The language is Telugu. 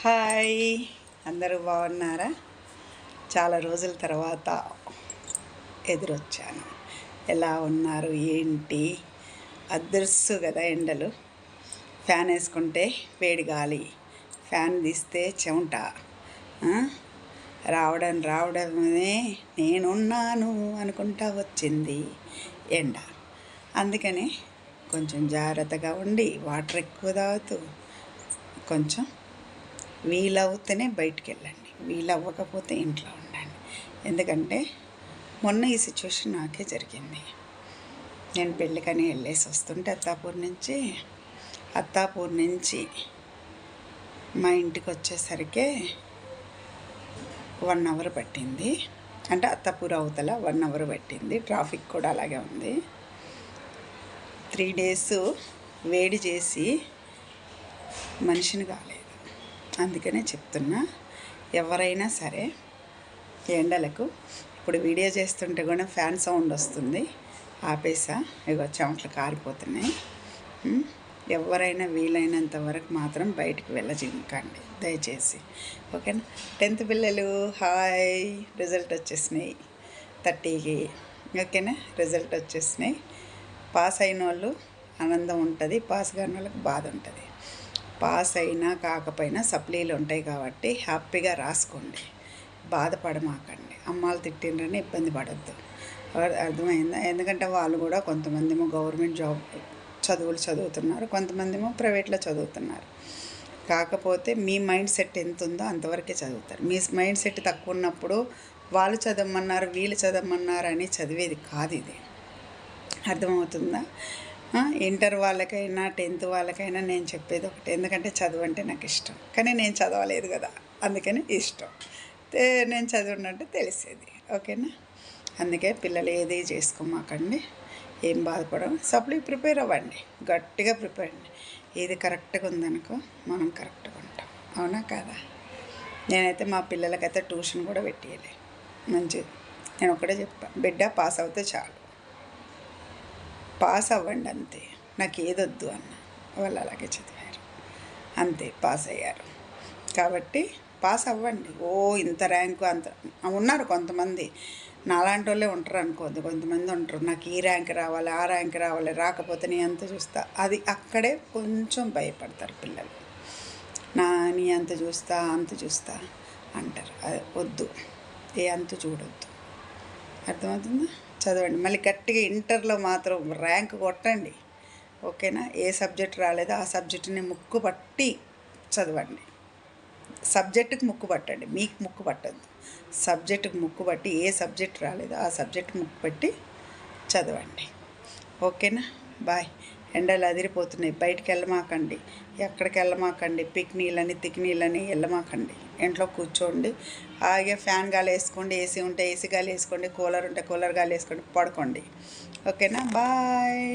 హాయ్, అందరూ బాగున్నారా? చాలా రోజుల తర్వాత ఎదురొచ్చాను. ఎలా ఉన్నారు ఏంటి? అదృశ్సు కదా ఎండలు. ఫ్యాన్ వేసుకుంటే వేడి గాలి, ఫ్యాన్ తీస్తే చెమట. రావడమే నేనున్నాను అనుకుంటా వచ్చింది ఎండ. అందుకని కొంచెం జాగ్రత్తగా ఉండి వాటర్ ఎక్కువ తాగుతూ కొంచెం వీలవుతేనే బయటికి వెళ్ళండి, వీలవ్వకపోతే ఇంట్లో ఉండండి. ఎందుకంటే మొన్న ఈ సిచ్యువేషన్ నాకే జరిగింది. నేను పెళ్ళికని వెళ్ళేసి వస్తుంటే అత్తాపూర్ నుంచి మా ఇంటికి వచ్చేసరికి 1 అవర్ పట్టింది. అంటే అత్తాపూర్ అవతల 1 అవర్ పట్టింది. ట్రాఫిక్ కూడా అలాగే ఉంది. 3 days వేడి చేసి మనిషిని కాలేదు. అందుకనే చెప్తున్నా, ఎవరైనా సరే ఎండలకు, ఇప్పుడు వీడియో చేస్తుంటే కూడా ఫ్యాన్ సౌండ్ వస్తుంది, ఆపేసా. ఇగో చెమటలు కారిపోతున్నాయి. ఎవరైనా వీలైనంత వరకు మాత్రం బయటికి వెళ్ళజింకండి దయచేసి, ఓకేనా? 10th పిల్లలు హాయ్, రిజల్ట్ వచ్చేసినాయి 30కి, ఓకేనా? రిజల్ట్ వచ్చేసినాయి. పాస్ అయిన వాళ్ళు ఆనందం ఉంటుంది, పాస్ కాని వాళ్ళకి బాధ ఉంటుంది. పాస్ అయినా కాకపోయినా సప్లీలు ఉంటాయి కాబట్టి హ్యాపీగా రాసుకోండి, బాధపడమాకండి. అమ్మాలు తిట్టిండ్రని ఇబ్బంది పడద్దు, అర్థమైందా? ఎందుకంటే వాళ్ళు కూడా కొంతమంది గవర్నమెంట్ జాబ్ చదువుతున్నారు, కొంతమంది ప్రైవేట్లో చదువుతున్నారు. కాకపోతే మీ మైండ్ సెట్ ఎంత ఉందో అంతవరకే చదువుతారు. మీ మైండ్ సెట్ తక్కువ ఉన్నప్పుడు వాళ్ళు చదవమన్నారు వీళ్ళు చదవమన్నారు అని చదివేది కాదు ఇది, అర్థమవుతుందా? ఇంటర్ వాళ్ళకైనా 10th వాళ్ళకైనా నేను చెప్పేది ఒకటి, ఎందుకంటే చదువు అంటే నాకు ఇష్టం, కానీ నేను చదవలేదు కదా, అందుకని ఇష్టం. నేను చదివినట్టు తెలిసేది, ఓకేనా? అందుకే పిల్లలు ఏది చేసుకోమాకండి, ఏం బాధపడం. సప్లీ ప్రిపేర్ అవ్వండి, గట్టిగా ప్రిపేర్ అవ్వండి. ఏది కరెక్ట్గా ఉందనుకో మనం కరెక్ట్గా ఉంటాం, అవునా కాదా? నేనైతే మా పిల్లలకైతే ట్యూషన్ కూడా పెట్టేయలే, మంచిది. నేను ఒకటే చెప్పాను, బిడ్డ పాస్ అవుతే చాలు, పాస్ అవ్వండి అంతే, నాకు ఏదొద్దు అన్న. వాళ్ళు అలాగే చదివారు, అంతే పాస్ అయ్యారు. కాబట్టి పాస్ అవ్వండి. ఇంత ర్యాంకు అంత ఉన్నారు కొంతమంది, నాలాంటి వాళ్ళే ఉంటారు అనుకోద్దు, కొంతమంది ఉంటారు నాకు ఈ ర్యాంక్ రావాలి ఆ ర్యాంక్ రావాలి, రాకపోతే నీ అంత చూస్తా, అది అక్కడే కొంచెం భయపడతారు పిల్లలు. నీ అంత చూస్తా అంటారు. అది వద్దు, ఏ అంత చూడొద్దు, అర్థమవుతుందా? చదవండి. మళ్ళీ గట్టిగా ఇంటర్లో మాత్రం ర్యాంక్ కొట్టండి, ఓకేనా? ఏ సబ్జెక్ట్ రాలేదో ఆ సబ్జెక్టుని ముక్కు పట్టి చదవండి. సబ్జెక్టుకి ముక్కు పట్టండి, మీకు ముక్కు పట్టద్దు. సబ్జెక్టుకి ముక్కు పట్టి ఏ సబ్జెక్ట్ రాలేదో ఆ సబ్జెక్ట్ ముక్కు పట్టి చదవండి, ఓకేనా? బాయ్. ఎండలు అదిరిపోతున్నాయి, బయటికి వెళ్ళమాకండి, ఎక్కడికి వెళ్ళమాకండి. పిక్నీలని తిక్నీలని వెళ్ళమాకండి. ఇంట్లో కూర్చోండి, అలాగే ఫ్యాన్ గాలి వేసుకోండి, ఏసీ ఉంటే ఏసీ గాలి వేసుకోండి, కూలర్ ఉంటే కూలర్ గాలి వేసుకోండి, పడుకోండి, ఓకేనా? బాయ్.